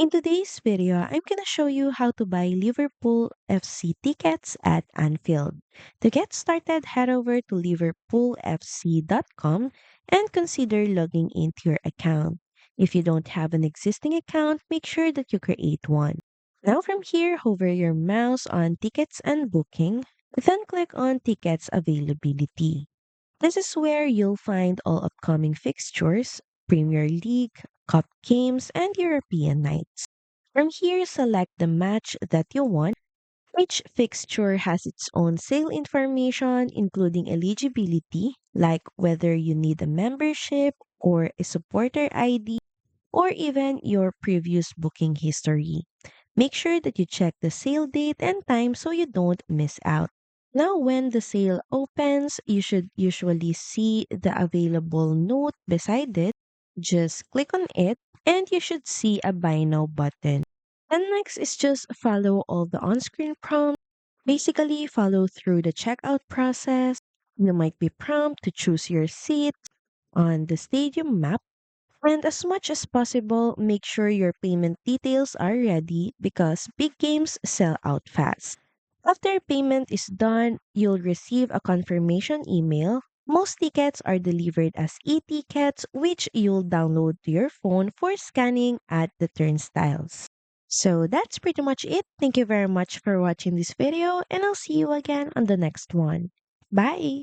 In today's video, I'm gonna show you how to buy Liverpool FC tickets at Anfield. To get started, head over to liverpoolfc.com and consider logging into your account. If you don't have an existing account, make sure that you create one. Now from here, hover your mouse on Tickets and Booking, then click on Tickets Availability. This is where you'll find all upcoming fixtures, Premier League, Cup games, and European nights. From here, select the match that you want. Each fixture has its own sale information, including eligibility, like whether you need a membership or a supporter ID, or even your previous booking history. Make sure that you check the sale date and time so you don't miss out. Now, when the sale opens, you should usually see the available note beside it. Just click on it, and you should see a buy now button. And next is just follow all the on screen prompts. Basically, follow through the checkout process. You might be prompted to choose your seat on the stadium map, and as much as possible, make sure your payment details are ready because big games sell out fast. After payment is done, you'll receive a confirmation email. Most tickets are delivered as e-tickets, which you'll download to your phone for scanning at the turnstiles. So that's pretty much it. Thank you very much for watching this video, and I'll see you again on the next one. Bye!